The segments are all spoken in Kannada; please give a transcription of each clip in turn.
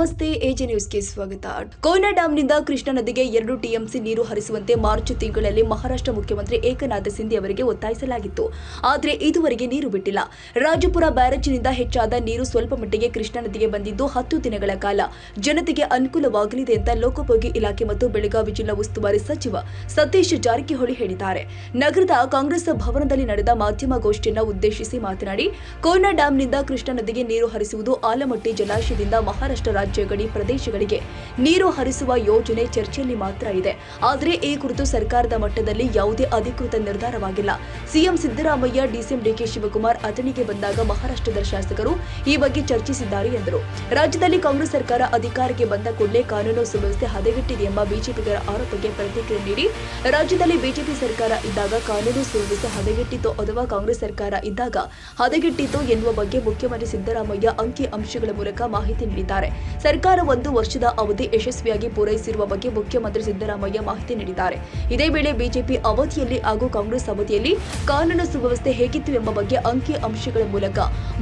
ನಮಸ್ತೆ, ಎಜೆ ನ್ಯೂಸ್ಗೆ ಸ್ವಾಗತ. ಕೊಯ್ನಾ ಡ್ಯಾಂನಿಂದ ಕೃಷ್ಣಾ ನದಿಗೆ 2 ಟಿಎಂಸಿ ನೀರು ಹರಿಸುವಂತೆ ಮಾರ್ಚ್ ತಿಂಗಳಲ್ಲಿ ಮಹಾರಾಷ್ಟ್ರ ಮುಖ್ಯಮಂತ್ರಿ ಏಕನಾಥ ಸಿಂಧೆ ಅವರಿಗೆ ಒತ್ತಾಯಿಸಲಾಗಿತ್ತು. ಆದರೆ ಇದುವರೆಗೆ ನೀರು ಬಿಟ್ಟಿಲ್ಲ. ರಾಜಪುರ ಬ್ಯಾರೇಜ್ನಿಂದ ಹೆಚ್ಚಾದ ನೀರು ಸ್ವಲ್ಪ ಮಟ್ಟಿಗೆ ಕೃಷ್ಣಾ ನದಿಗೆ ಬಂದಿದ್ದು 10 ದಿನಗಳ ಕಾಲ ಜನತೆಗೆ ಅನುಕೂಲವಾಗಲಿದೆ ಅಂತ ಲೋಕೋಪಯೋಗಿ ಇಲಾಖೆ ಮತ್ತು ಬೆಳಗಾವಿ ಜಿಲ್ಲಾ ಉಸ್ತುವಾರಿ ಸಚಿವ ಸತೀಶ್ ಜಾರಕಿಹೊಳಿ ಹೇಳಿದ್ದಾರೆ. ನಗರದ ಕಾಂಗ್ರೆಸ್ ಭವನದಲ್ಲಿ ನಡೆದ ಮಾಧ್ಯಮಗೋಷ್ಠಿಯನ್ನು ಉದ್ದೇಶಿಸಿ ಮಾತನಾಡಿ, ಕೊಯ್ನಾ ಡ್ಯಾಂನಿಂದ ಕೃಷ್ಣಾ ನದಿಗೆ ನೀರು ಹರಿಸುವುದು ಆಲಮಟ್ಟಿ ಜಲಾಶಯದಿಂದ ಮಹಾರಾಷ್ಟ್ರ ರಾಜ್ಯ ಗಡಿ ಪ್ರದೇಶಗಳಿಗೆ ನೀರು ಹರಿಸುವ ಯೋಜನೆ ಚರ್ಚೆಯಲ್ಲಿ ಮಾತ್ರ ಇದೆ. ಆದರೆ ಈ ಕುರಿತು ಸರ್ಕಾರದ ಮಟ್ಟದಲ್ಲಿ ಯಾವುದೇ ಅಧಿಕೃತ ನಿರ್ಧಾರವಾಗಿಲ್ಲ. ಸಿಎಂ ಸಿದ್ದರಾಮಯ್ಯ, ಡಿಸಿಎಂ ಡಿಕೆ ಶಿವಕುಮಾರ್ ಅಥಣಿಗೆ ಬಂದಾಗ ಮಹಾರಾಷ್ಟ್ರದ ಶಾಸಕರು ಈ ಬಗ್ಗೆ ಚರ್ಚಿಸಿದ್ದಾರೆ ಎಂದರು. ರಾಜ್ಯದಲ್ಲಿ ಕಾಂಗ್ರೆಸ್ ಸರ್ಕಾರ ಅಧಿಕಾರಕ್ಕೆ ಬಂದ ಕೂಡಲೇ ಕಾನೂನು ಸುವ್ಯವಸ್ಥೆ ಹದಗೆಟ್ಟಿದೆ ಎಂಬ ಬಿಜೆಪಿಗರ ಆರೋಪಕ್ಕೆ ಪ್ರತಿಕ್ರಿಯೆ ನೀಡಿ, ರಾಜ್ಯದಲ್ಲಿ ಬಿಜೆಪಿ ಸರ್ಕಾರ ಇದ್ದಾಗ ಕಾನೂನು ಸುವ್ಯವಸ್ಥೆ ಹದಗೆಟ್ಟಿತ್ತು ಅಥವಾ ಕಾಂಗ್ರೆಸ್ ಸರ್ಕಾರ ಇದ್ದಾಗ ಹದಗೆಟ್ಟಿತ್ತು ಎನ್ನುವ ಬಗ್ಗೆ ಮುಖ್ಯಮಂತ್ರಿ ಸಿದ್ದರಾಮಯ್ಯ ಅಂಕಿ ಅಂಶಗಳ ಮೂಲಕ ಮಾಹಿತಿ ನೀಡಿದ್ದಾರೆ. ಸರ್ಕಾರ 1 ವರ್ಷದ ಅವಧಿ ಯಶಸ್ವಿಯಾಗಿ ಪೂರೈಸಿರುವ ಬಗ್ಗೆ ಮುಖ್ಯಮಂತ್ರಿ ಸಿದ್ದರಾಮಯ್ಯ ಮಾಹಿತಿ ನೀಡಿದ್ದಾರೆ. ಇದೇ ವೇಳೆ ಬಿಜೆಪಿ ಅವಧಿಯಲ್ಲಿ ಹಾಗೂ ಕಾಂಗ್ರೆಸ್ ಅವಧಿಯಲ್ಲಿ ಕಾನೂನು ಸುವ್ಯವಸ್ಥೆ ಹೇಗಿತ್ತು ಎಂಬ ಬಗ್ಗೆ ಅಂಕಿ ಅಂಶಗಳ ಮೂಲಕ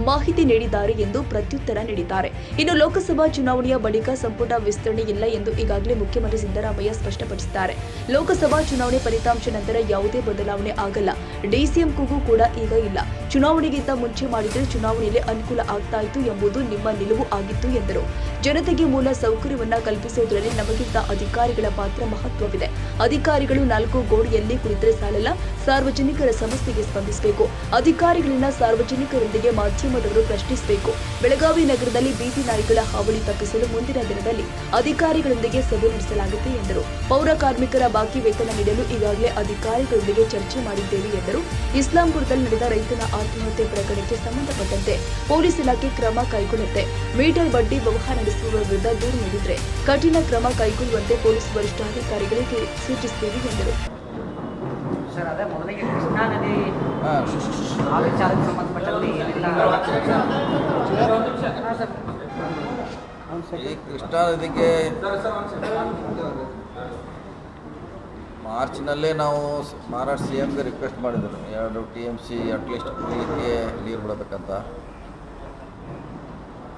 ಮಾಹಿತಿ ನೀಡಿದ್ದಾರೆ ಎಂದು ಪ್ರತ್ಯುತ್ತರ ನೀಡಿದ್ದಾರೆ. ಇನ್ನು ಲೋಕಸಭಾ ಚುನಾವಣೆಯ ಬಳಿಕ ಸಂಪುಟ ವಿಸ್ತರಣೆ ಇಲ್ಲ ಎಂದು ಈಗಾಗಲೇ ಮುಖ್ಯಮಂತ್ರಿ ಸಿದ್ದರಾಮಯ್ಯ ಸ್ಪಷ್ಟಪಡಿಸಿದ್ದಾರೆ. ಲೋಕಸಭಾ ಚುನಾವಣೆ ಫಲಿತಾಂಶ ನಂತರ ಯಾವುದೇ ಬದಲಾವಣೆ ಆಗಲ್ಲ. ಡಿಸಿಎಂ ಕೂಗು ಕೂಡ ಈಗ ಇಲ್ಲ. ಚುನಾವಣೆಗಿಂತ ಮುಂಚೆ ಮಾಡಿದರೆ ಚುನಾವಣೆಯಲ್ಲಿ ಅನುಕೂಲ ಆಗ್ತಾ ಇತ್ತು ಎಂಬುದು ನಿಮ್ಮ ನಿಲುವು ಆಗಿತ್ತು ಎಂದರು. ಜನತೆಗೆ ಮೂಲ ಸೌಕರ್ಯವನ್ನ ಕಲ್ಪಿಸುವುದರಲ್ಲಿ ನಮಗಿಂತ ಅಧಿಕಾರಿಗಳ ಪಾತ್ರ ಮಹತ್ವವಿದೆ. ಅಧಿಕಾರಿಗಳು 4 ಗೋಡೆಯಲ್ಲಿ ಕುಳಿತರೆ ಸಾಲಲ್ಲ, ಸಾರ್ವಜನಿಕರ ಸಮಸ್ಯೆಗೆ ಸ್ಪಂದಿಸಬೇಕು. ಅಧಿಕಾರಿಗಳನ್ನ ಸಾರ್ವಜನಿಕರೊಂದಿಗೆ ಮಾಧ್ಯಮದವರು ಪ್ರಶ್ನಿಸಬೇಕು. ಬೆಳಗಾವಿ ನಗರದಲ್ಲಿ ಬೀದಿ ನಾಯಿಗಳ ಹಾವಳಿ ತಪ್ಪಿಸಲು ಮುಂದಿನ ದಿನದಲ್ಲಿ ಅಧಿಕಾರಿಗಳೊಂದಿಗೆ ಸಭೆ ನಡೆಸಲಾಗುತ್ತೆ ಎಂದರು. ಪೌರ ಕಾರ್ಮಿಕರ ಬಾಕಿ ವೇತನ ನೀಡಲು ಈಗಾಗಲೇ ಅಧಿಕಾರಿಗಳೊಂದಿಗೆ ಚರ್ಚೆ ಮಾಡಿದ್ದೇವೆ ಎಂದರು. ಇಸ್ಲಾಂಪುರದಲ್ಲಿ ನಡೆದ ರೈತನ ಆತ್ಮಹತ್ಯೆ ಪ್ರಕರಣಕ್ಕೆ ಸಂಬಂಧಪಟ್ಟಂತೆ ಪೊಲೀಸ್ ಇಲಾಖೆ ಕ್ರಮ ಕೈಗೊಳ್ಳುತ್ತೆ. ಮೀಟರ್ ಬಡ್ಡಿ ವ್ಯವಹಾರ ನಡೆಸುವ ವಿರುದ್ಧ ದೂರು ನೀಡಿದರೆ ಕಠಿಣ ಕ್ರಮ ಕೈಗೊಳ್ಳುವಂತೆ ಪೊಲೀಸ್ ವರಿಷ್ಠಾಧಿಕಾರಿಗಳಿಗೆ ಸೂಚಿಸುತ್ತೇವೆ ಎಂದರು. ಸರ್, ಅದೇ ಮೊದಲಿಗೆ ಕೃಷ್ಣಾ ನದಿ ಆ ವಿಚಾರಕ್ಕೆ ಸಂಬಂಧಪಟ್ಟಂತೆ ಈ ಕೃಷ್ಣಾ ನದಿಗೆ ಮಾರ್ಚ್ನಲ್ಲೇ ನಾವು ಮಹಾರಾಷ್ಟ್ರ CMಗೆ ರಿಕ್ವೆಸ್ಟ್ ಮಾಡಿದ್ರು 2 TMC ಅಟ್ಲೀಸ್ಟ್ ಕುಡಿಲಿಕ್ಕೆ ನೀರು ಬಿಡಬೇಕಂತ.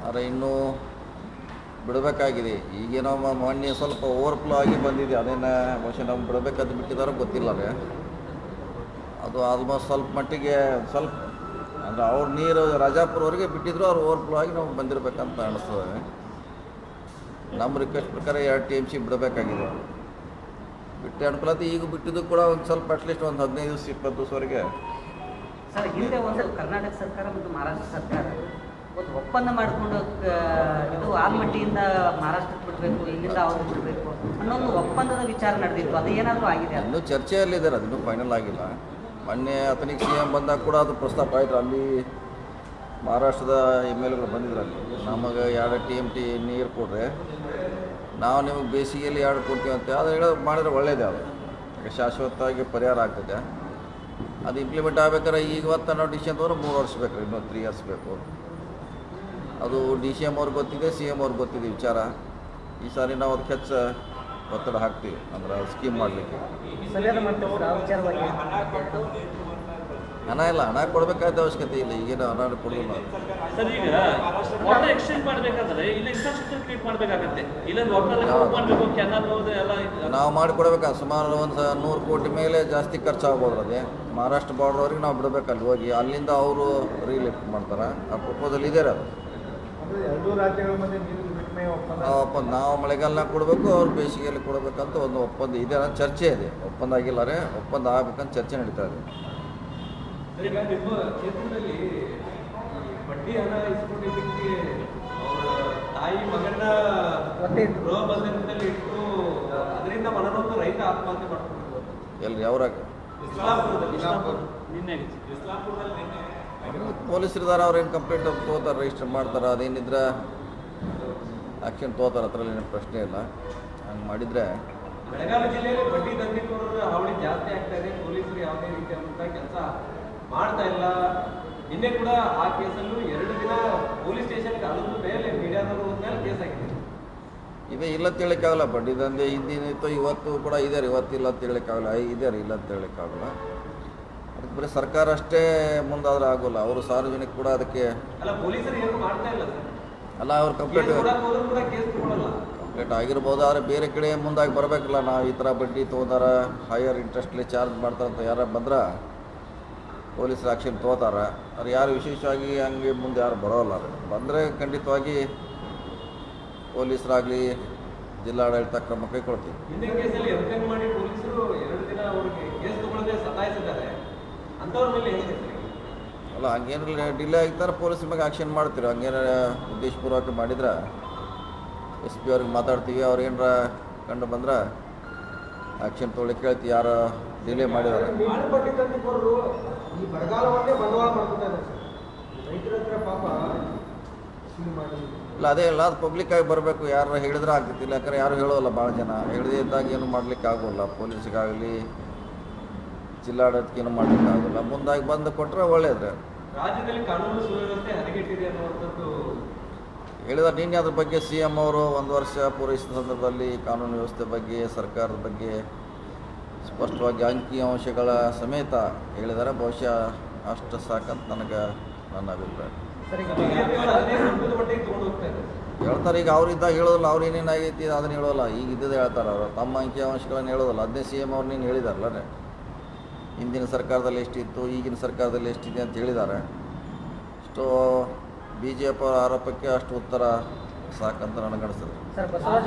ಆದರೆ ಇನ್ನೂ ಬಿಡಬೇಕಾಗಿದೆ. ಈಗೇನೋ ಮೊನ್ನೆ ಸ್ವಲ್ಪ ಓವರ್ಫ್ಲೋ ಆಗಿ ಬಂದಿದೆ. ಅದೇನು ಬಹುಶಃ ನಾವು ಬಿಡಬೇಕಂತ ಬಿಟ್ಟಿದ್ದಾರೋ ಗೊತ್ತಿಲ್ಲ. ಅದು ಆಲ್ಮೋಸ್ಟ್ ಸ್ವಲ್ಪ ಮಟ್ಟಿಗೆ ಸ್ವಲ್ಪ ಅಂದರೆ ಅವ್ರ ನೀರು ರಾಜಾಪುರವರೆಗೆ ಬಿಟ್ಟಿದ್ರು, ಅವ್ರು ಓವರ್ಫ್ಲೋ ಆಗಿ ನಾವು ಬಂದಿರಬೇಕಂತ ಅನಿಸ್ತದೆ. ನಮ್ಮ ರಿಕ್ವೆಸ್ಟ್ ಪ್ರಕಾರ 2 TMC ಬಿಡಬೇಕಾಗಿದೆ. ಬಿಟ್ಟು ಅನುಕೂಲತೆ ಈಗ ಬಿಟ್ಟಿದ್ದು ಕೂಡ ಒಂದು ಸ್ವಲ್ಪ ಅಟ್ಲೀಸ್ಟ್ ಒಂದು 15 ದಿವಸ 20 ದಿವಸವರೆಗೆ. ಸರ್, ಹಿಂದೆ ಒಂದು ಕರ್ನಾಟಕ ಸರ್ಕಾರ ಮತ್ತು ಮಹಾರಾಷ್ಟ್ರ ಸರ್ಕಾರ ಒಂದು ಒಪ್ಪಂದ ಮಾಡಿಕೊಂಡು ಇದು ಆಲ್ಮಟ್ಟಿಯಿಂದ ಮಹಾರಾಷ್ಟ್ರಕ್ಕೆ ಬಿಡಬೇಕು, ಇಲ್ಲಿಂದ ಅವ್ರಿಗೆ ಬಿಡಬೇಕು ಅನ್ನೋ ಒಂದು ಒಪ್ಪಂದದ ವಿಚಾರ ನಡೆದಿತ್ತು. ಅದು ಏನಾದರೂ ಆಗಿದೆ? ಇನ್ನೂ ಚರ್ಚೆಯಲ್ಲಿದ್ದಾರೆ, ಅದನ್ನು ಫೈನಲ್ ಆಗಿಲ್ಲ. ಮೊನ್ನೆ ಅಥಣಿಗೆ CM ಬಂದಾಗ ಕೂಡ ಅದು ಪ್ರಸ್ತಾಪ ಆಯಿತು. ಅಲ್ಲಿ ಮಹಾರಾಷ್ಟ್ರದ MLAಗಳು ಬಂದಿದ್ರು. ಅಲ್ಲಿ ನಮಗೆ 2 TMT ನೀರು ಕೊಡ್ರೆ ನಾವು ನಿಮಗೆ ಬೇಸಿಗೆಯಲ್ಲಿ 2 ಕೊಡ್ತೀವಿ ಅಂತ ಅದು ಹೇಳೋದು ಮಾಡಿದ್ರೆ ಒಳ್ಳೆಯದೇ. ಅದು ಶಾಶ್ವತವಾಗಿ ಪರಿಹಾರ ಆಗ್ತದೆ. ಅದು ಇಂಪ್ಲಿಮೆಂಟ್ ಆಗಬೇಕಾದ್ರೆ ಇವತ್ತು ನಾವು ಡಿಸಿಷನ್ ತಗೊಂಡ್ರೆ 3 ವರ್ಷ ಬೇಕು, ಇನ್ನೂ 3 ಇಯರ್ಸ್ ಬೇಕು. ಅದು DCM ಅವ್ರಿಗೆ ಗೊತ್ತಿದೆ, CM ಅವ್ರಿಗೆ ಗೊತ್ತಿದೆ ವಿಚಾರ. ಈ ಸಾರಿ ನಾವು ಅದಕ್ಕೆ ಹೆಚ್ಚು ಒತ್ತಡ ಹಾಕ್ತೀವಿ, ಅಂದ್ರೆ ಸ್ಕೀಮ್ ಮಾಡಲಿಕ್ಕೆ. ಹಣ ಇಲ್ಲ, ಹಣ ಕೊಡಬೇಕಾದ ಅವಶ್ಯಕತೆ ಇಲ್ಲ. ಈಗೇನು ಹಣ ಕೊಡೋದಿಲ್ಲ. ಸರ್, ಈಗ ವಾಟರ್ ಎಕ್ಸ್ಚೇಂಜ್ ಮಾಡಬೇಕಾದ್ರೆ ಇಲ್ಲ ಇನ್ಫ್ರಾಸ್ಟ್ರಕ್ಚರ್ ಕ್ರಿಯೇಟ್ ಮಾಡಬೇಕಾಗತ್ತೆ. ಇಲ್ಲ ಮಾಡಬೇಕು, ಕೆನಾಲ್ ಎಲ್ಲ ನಾವು ಮಾಡಿಕೊಡ್ಬೇಕಾ. ಸುಮಾರು ಒಂದು 100 ಕೋಟಿ ಮೇಲೆ ಜಾಸ್ತಿ ಖರ್ಚಾಗ್ಬೋದು. ಅದೇ ಮಹಾರಾಷ್ಟ್ರ ಬಾರ್ಡ್ರವ್ರಿಗೆ ನಾವು ಬಿಡಬೇಕಲ್ಲಿ ಹೋಗಿ, ಅಲ್ಲಿಂದ ಅವರು ರೀಲಿಫ್ಟ್ ಮಾಡ್ತಾರೆ. ಆ ಪ್ರಪೋಸಲ್ ಇದೆ. ಅದು 2 ರಾಜ್ಯಗಳ ಮಧ್ಯೆ ನೀರು ವಿನಿಮಯ ಒಪ್ಪಂದ ನಾವು ಮಳೆಗಾಲನಾಗ ಕೊಡಬೇಕು, ಅವ್ರು ಬೇಸಿಗೆಯಲ್ಲಿ ಕೊಡಬೇಕಂತ ಒಂದು ಒಪ್ಪಂದ ಇದೆ. ಅನ್ನೋ ಚರ್ಚೆ ಇದೆ. ಒಪ್ಪಂದ ಆಗಿಲ್ಲಾರೆ ಒಪ್ಪಂದ ಆಗಬೇಕಂತ ಚರ್ಚೆ ನಡೀತಾ ಇದೆ. ಈಗ ನಿಮ್ಮ ಕ್ಷೇತ್ರದಲ್ಲಿ ಬಡ್ಡಿ ಹಣ ಇಸ್ಕೊಂಡಿದ್ದಕ್ಕೆ ಅವರ ತಾಯಿ ಮಗನ ಗೃಹ ಬಂಧನದಲ್ಲಿ ಇಟ್ಟು ಅದರಿಂದ ಮನನೊಂದು ರೈತ ಆತ್ಮಹತ್ಯೆ ಮಾಡ್ಕೊಂಡಿದ್ರು. ಎಲ್ರಿ ಯಾವ್ರಾಗ? ಇಸ್ಲಾಂಪುರದಲ್ಲಿ ನಿನ್ನೆ ಪೊಲೀಸರಿದ್ದಾರೆ. ಅವ್ರೇನು ಕಂಪ್ಲೇಂಟ್ ತೊಗೋತಾರೆ, ರಿಜಿಸ್ಟರ್ ಮಾಡ್ತಾರೆ. ಅದೇನಿದ್ರೆ ಆ್ಯಕ್ಷನ್ ತೊಗೋತಾರೆ. ಅದರಲ್ಲಿ ಏನು ಪ್ರಶ್ನೆ ಇಲ್ಲ. ಹಂಗೆ ಮಾಡಿದರೆ ಬೆಳಗಾವಿ ಜಿಲ್ಲೆಯಲ್ಲಿ ಬಡ್ಡಿ ದಂಧೆಕೋರರ ಹಾವಳಿ ಜಾಸ್ತಿ ಆಗ್ತಾ ಇದೆ. ಪೊಲೀಸರು ಯಾವುದೇ ರೀತಿಯಾದಂಥ ಕೆಲಸ ಮಾಡ್ತಾ ಇಲ್ಲ. ನಿನ್ನೆ ಕೂಡ ಆ ಕೇಸಲ್ಲೂ 2 ದಿನ ಪೊಲೀಸ್ ಸ್ಟೇಷನ್ಗೆ ಅಲ್ಲದ ಮೇಲೆ ಮೀಡಿಯಾದವರು ಮೇಲೆ ಕೇಸ್ ಆಗಿದೆ. ಇದೆ ಇಲ್ಲ ಅಂತ ಹೇಳೋಕ್ಕಾಗಲ್ಲ. ಬಡ್ಡಿ ದಂಧೆ ಹಿಂದಿನಿತ್ತು, ಇವತ್ತು ಕೂಡ ಇದ್ದಾರೆ. ಇವತ್ತಿಲ್ಲ ಅಂತ ಹೇಳೋಕ್ಕಾಗಲ್ಲ. ಇದ್ದಾರೆ, ಇಲ್ಲ ಅಂತ ಹೇಳೋಕ್ಕಾಗಲ್ಲ. ಅದಕ್ಕೆ ಬರೀ ಸರ್ಕಾರ ಅಷ್ಟೇ ಮುಂದಾದ್ರೆ ಆಗೋಲ್ಲ. ಅವರು ಸಾರ್ವಜನಿಕ ಕೂಡ ಅದಕ್ಕೆ ಅಲ್ಲ, ಪೊಲೀಸರು ಏನು ಮಾಡ್ತಾ ಇಲ್ಲ ಸರ್. ಅಲ್ಲ ಅವ್ರು ಕಂಪ್ಲೇಂಟ್ ಕೇಸ್ ತಗೊಳ್ಳಲ್ಲ. ಕಂಪ್ಲೇಂಟ್ ಆಗಿರ್ಬೋದು, ಆದರೆ ಬೇರೆ ಕಡೆ ಮುಂದಾಗಿ ಬರಬೇಕಲ್ಲ. ನಾವು ಈ ಥರ ಬಡ್ಡಿ ತೊಗೊಂಡಾರ, ಹೈಯರ್ ಇಂಟ್ರೆಸ್ಟ್ಲಿ ಚಾರ್ಜ್ ಮಾಡ್ತಾರಂತ ಯಾರು ಬಂದ್ರೆ ಪೊಲೀಸರು ಆ್ಯಕ್ಷನ್ ತೊಗೋತಾರೆ. ಅವ್ರು ಯಾರು ವಿಶೇಷವಾಗಿ ಹಂಗೆ ಮುಂದೆ ಯಾರು ಬರೋಲ್ಲ. ಬಂದರೆ ಖಂಡಿತವಾಗಿ ಪೊಲೀಸರಾಗಲಿ ಜಿಲ್ಲಾಡಳಿತ ಕ್ರಮ ಕೈಗೊಳ್ತೀವಿ. ಹಿಂದೆ ಕೇಸಲ್ಲಿ ಎನ್ಕ್ವೈರಿ ಮಾಡಿ ಪೊಲೀಸರು 2 ದಿನ ಅವ್ರಿಗೆ ಕೇಸ್ ತಗೊಳ್ಳದೆ ಸತಾಯಿಸಿದ್ದಾರೆ. ಅಂಥವ್ರ ಮೇಲೆ ಏನಿದೆ ಸರ್? ಅಲ್ಲ, ಹಂಗೇನು ಡಿಲೇ ಆಗಿದ್ದಾರೆ ಪೊಲೀಸ್ರ ಮೇಲೆ ಆ್ಯಕ್ಷನ್ ಮಾಡ್ತೀವಿ. ಹಂಗೇನಾರ ಉದ್ದೇಶಪೂರ್ವಕ ಮಾಡಿದ್ರೆ SP ಅವ್ರಿಗೆ ಮಾತಾಡ್ತೀವಿ. ಅವ್ರು ಏನಾರ ಕಂಡು ಬಂದ್ರೆ ಆ್ಯಕ್ಷನ್ ತೊಗೊಳ್ಳಿಕ್ಕೆ ಹೇಳ್ತೀವಿ. ಯಾರು ಡಿಲೇ ಮಾಡಿದ್ದಾರೆ ಬಡ್ಡಿ ತಂದಿಬ್ಬರು ಈ ಬರಗಾಲವನ್ನೇ ಬಂಡವಾಳ ಮಾಡ್ಕೊತಾ ಇದ್ದಾರೆ ಸರ್. ರೈತರ ಹತ್ರ ಪಾಪ ಶುರು ಮಾಡಿ ಇಲ್ಲ, ಅದೇ ಇಲ್ಲ, ಅದು ಪಬ್ಲಿಕ್ಕಾಗಿ ಬರಬೇಕು. ಯಾರು ಹೇಳಿದ್ರೆ ಆಗ್ತಿಲ್ಲ. ಯಾಕಂದ್ರೆ ಯಾರು ಹೇಳೋಲ್ಲ, ಭಾಳ ಜನ ಹೇಳದೇ ಇದ್ದಾಗ ಏನು ಮಾಡ್ಲಿಕ್ಕೆ ಆಗೋಲ್ಲ. ಪೊಲೀಸಿಗಾಗಲಿ ಜಿಲ್ಲಾಡಳಿತಕ್ಕೆ ಏನು ಮಾಡ್ಲಿಕ್ಕೆ ಆಗೋಲ್ಲ. ಮುಂದಾಗಿ ಬಂದು ಕೊಟ್ಟರೆ ಒಳ್ಳೇದ್ರೆ. ರಾಜ್ಯದಲ್ಲಿ ಕಾನೂನು ಸುವ್ಯವಸ್ಥೆ ಹದಗೆಟ್ಟಿದೆ ಅನ್ನುವಂಥದ್ದು ಹೇಳಿದ್ರೆ ನಿನ್ನೆ ಅದ್ರ ಬಗ್ಗೆ CM ಅವರು 1 ವರ್ಷ ಪೂರೈಸಿದ ಸಂದರ್ಭದಲ್ಲಿ ಕಾನೂನು ವ್ಯವಸ್ಥೆ ಬಗ್ಗೆ, ಸರ್ಕಾರದ ಬಗ್ಗೆ ಸ್ಪಷ್ಟವಾಗಿ ಅಂಕಿಅಂಶಗಳ ಸಮೇತ ಹೇಳಿದರೆ ಬಹುಶಃ ಅಷ್ಟು ಸಾಕಂತ ನನಗೆ ನನ್ನ ಅಭಿಪ್ರಾಯ. ಬಿಜೆಪಿ ಅವರು ಅದನ್ನೇ ಸಂಪೂರ್ಣ ಮಟ್ಟಿಗೆ ತಗೊಂಡು ಹೋಗ್ತಾ ಇದ್ದಾರೆ. ಹೇಳ್ತಾರೆ. ಈಗ ಅವ್ರಿದ್ದಾಗ ಹೇಳೋಲ್ಲ, ಅವ್ರು ಏನೇನಾಗೈತಿ ಅದನ್ನು ಹೇಳೋಲ್ಲ. ಈಗ ಇದ್ದದೇ ಹೇಳ್ತಾರೆ ಅವರು. ತಮ್ಮ ಅಂಕಿಅಂಶಗಳನ್ನು ಹೇಳೋದಿಲ್ಲ. ಅದನ್ನೇ CM ಅವ್ರು ನೀನು ಹೇಳಿದಾರಲ್ಲ, ಹಿಂದಿನ ಸರ್ಕಾರದಲ್ಲಿ ಎಷ್ಟಿತ್ತು, ಈಗಿನ ಸರ್ಕಾರದಲ್ಲಿ ಎಷ್ಟಿದೆ ಅಂತ ಹೇಳಿದ್ದಾರೆ. ಇಷ್ಟು BJP ಅವರ ಆರೋಪಕ್ಕೆ ಅಷ್ಟು ಉತ್ತರ ಸಾಕಂತ ನನಗೆ ಅನಿಸ್ತದೆ. ಸರ್ ಬಸವರಾಜ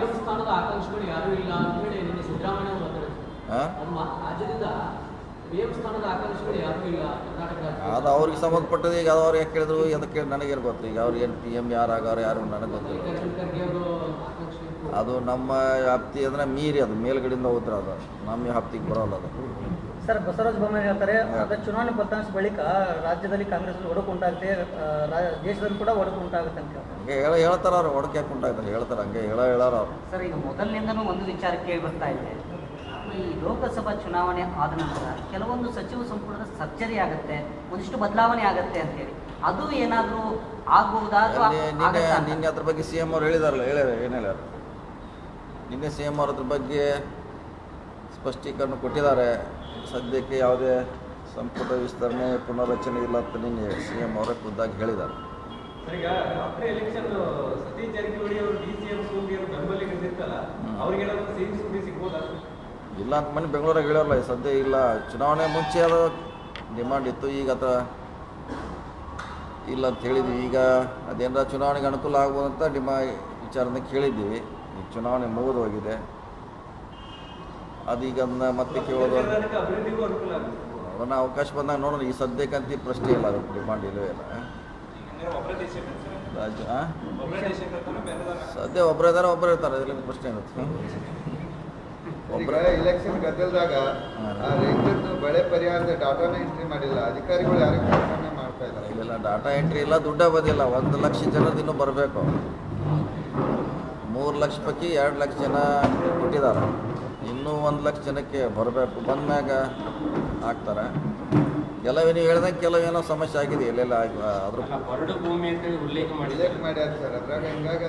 ದೇವಸ್ಥಾನದ ಆಕಾಂಕ್ಷಿಗಳು ಯಾರೂ ಇಲ್ಲ ಅಂತ ಹೇಳಿ ನಿನ್ನೆ ಸಿದ್ದರಾಮಯ್ಯ ಅವರು ಮಾತಾಡಿದ್ರು. ರಾಜ್ಯದಿಂದ ದೇವಸ್ಥಾನದ ಆಕಾಂಕ್ಷಿಗಳು ಯಾರೂ ಇಲ್ಲ ಕರ್ನಾಟಕ ರಾಜ್ಯ. ಅದು ಅವ್ರಿಗೆ ಸಂಬಂಧಪಟ್ಟದ್ದು. ಈಗ ಅವ್ರು ಯಾಕೆ ಕೇಳಿದ್ರು ಅದಕ್ಕೆ ನನಗೇನು ಗೊತ್ತು. ಈಗ ಅವ್ರು ಏನು PM ಯಾರು ಆಗೋರು ಯಾರು ನನಗೆ ಗೊತ್ತಿಲ್ಲ. ಖರ್ಗೆ ಅವರು ಆಕಾಂಕ್ಷಿ ಅದು ನಮ್ಮ ವ್ಯಾಪ್ತಿ ಅಂದರೆ ಮೀರಿ ಅದು ಮೇಲ್ಗಡೆಯಿಂದ ಹೋದ್ರೆ ಅದು ನಮ್ಮ ವ್ಯಾಪ್ತಿಗೆ ಬರೋಲ್ಲ ಅದು. ಸರ್ ಬಸವರಾಜ ಬೊಮ್ಮಾಯಿ ಹೇಳ್ತಾರೆ, ಅದ ಚುನಾವಣೆ ಫಲಿತಾಂಶ ಬಳಿಕ ರಾಜ್ಯದಲ್ಲಿ ಕಾಂಗ್ರೆಸ್ ಒಡಕು ಉಂಟಾಗುತ್ತೆ, ದೇಶದಲ್ಲಿ ಕೂಡ ಒಡಕು ಉಂಟಾಗುತ್ತೆ ಅಂತ ಹಂಗೆ ಹೇಳ್ತಾರೆ ಅವ್ರು. ಒಡಕೆ ಯಾಕೆ ಉಂಟಾಗ್ತಾರೆ ಹೇಳ್ತಾರೆ. ಹಂಗೆ ಹೇಳಾರ ಅವ್ರು. ಸರ್ ಈಗ ಮೊದಲಿನಿಂದನೂ ಒಂದು ವಿಚಾರ ಕೇಳಿ ಬರ್ತಾ ಇದೆ. ಈ ಲೋಕಸಭಾ ಚುನಾವಣೆ ಆದ ನಂತರ ಕೆಲವೊಂದು ಸಚಿವ ಸಂಪುಟದ ಸರ್ಜರಿ ಆಗುತ್ತೆ, ಒಂದಿಷ್ಟು ಬದಲಾವಣೆ ಆಗುತ್ತೆ ಅಂತೇಳಿ, ಅದು ಏನಾದರೂ ಆಗಬಹುದಾ ಅಥವಾ ನಿನ್ನೆ ಅದ್ರ ಬಗ್ಗೆ CM ಅವ್ರು ಹೇಳಿದಾರಲ್ಲ, ಏನು ಹೇಳ್ಯಾರ ನಿನ್ನೆ CM ಅವ್ರ ಅದ್ರ ಬಗ್ಗೆ ಸ್ಪಷ್ಟೀಕರಣ ಕೊಟ್ಟಿದ್ದಾರೆ. ಸದ್ಯಕ್ಕೆ ಯಾವುದೇ ಸಂಪುಟ ವಿಸ್ತರಣೆ ಪುನರ್ರಚನೆ ಇಲ್ಲ ಅಂತ ನಿನ್ನೆ CM ಅವರೇ ಖುದ್ದಾಗಿ ಹೇಳಿದ್ದಾರೆ. ಸರ್ ಈಗ ಆಫ್ಟರ್ ಎಲೆಕ್ಷನ್ ಸತೀಶ್ ಜಾರಕಿಹೊಳಿ ಅವರು DCM ಸೂರ್ಯ ಬೆಂಬಲಿಗೆ ನಿಂತಲ್ಲ, ಅವ್ರಿಗೆ ಏನಾದರೂ ಸಿಹಿ ಸುದ್ದಿ ಸಿಗ್ಬೋದಾ? ಇಲ್ಲ ಅಂತ ಮನೆ ಬೆಂಗಳೂರಾಗ ಹೇಳೋಲ್ಲ. ಸದ್ಯ ಇಲ್ಲ. ಚುನಾವಣೆ ಮುಂಚೆ ಅದು ಡಿಮಾಂಡ್ ಇತ್ತು. ಈಗ ಅದು ಇಲ್ಲ ಅಂತ ಹೇಳಿದ್ವಿ. ಈಗ ಅದೇನಾರ ಚುನಾವಣೆಗೆ ಅನುಕೂಲ ಆಗ್ಬೋದು ಅಂತ ವಿಚಾರನ ಕೇಳಿದ್ದೀವಿ. ಈಗ ಚುನಾವಣೆ ಮುಗಿದು ಹೋಗಿದೆ. ಅದೀಗ ಅದನ್ನ ಮತ್ತೆ ಕೇಳೋದು ಅಭಿವೃದ್ಧಿಗೂ ಅನುಕೂಲ ಆಗುತ್ತೆ. ಅದನ್ನು ಅವಕಾಶ ಬಂದಾಗ ನೋಡೋಣ. ಈ ಸದ್ಯಕ್ಕಂತ ಪ್ರಶ್ನೆ ಇಲ್ಲ, ಅದು ಡಿಮಾಂಡ್ ಇಲ್ಲವೇ ಇಲ್ಲ. ರಾಜ್ಯ ಸದ್ಯ ಒಬ್ಬರು ಇದ್ದಾರೆ, ಒಬ್ಬರು ಇರ್ತಾರೆ. ಅದರಲ್ಲಿ ಪ್ರಶ್ನೆ ಇರುತ್ತೆ. ಈಗ ಇಲೆಕ್ಷನ್ ಗದ್ದಲದಾಗ ರೈತರದ್ದು ಬೆಳೆ ಪರಿಹಾರದ ಡಾಟಾನ ಎಂಟ್ರಿ ಮಾಡಿಲ್ಲ. ಅಧಿಕಾರಿಗಳು ಯಾರಿಗೂ ಕೆಲಸನೇ ಮಾಡ್ತಾ ಇಲ್ಲ. ಇಲ್ಲ, ಡಾಟಾ ಎಂಟ್ರಿ ಇಲ್ಲ, ದುಡ್ಡೇ ಬಂದಿಲ್ಲ. 1 ಲಕ್ಷ ಜನರದ್ದು ಇನ್ನೂ ಬರಬೇಕು. 3 ಲಕ್ಷ ಪೈಕಿ 2 ಲಕ್ಷ ಜನ ಕೊಟ್ಟಿದ್ದಾರೆ. ಇನ್ನೂ 1 ಲಕ್ಷ ಜನಕ್ಕೆ ಬರಬೇಕು. ಬಂದ್ಮ್ಯಾಗ ಹಾಕ್ತಾರೆ. ಕೆಲವೇ ನೀವು ಹೇಳ್ದಂಗೆ ಕೆಲವೇನೋ ಸಮಸ್ಯೆ ಆಗಿದೆ ಎಲ್ಲೆಲ್ಲ. ಅದ್ರ ಬರಡು ಭೂಮಿ ಅಂತ ಉಲ್ಲೇಖ ಮಾಡ್ಯಾರ ಸರ್. ಅದ್ರಾಗ ಹಿಂಗಾಗಿ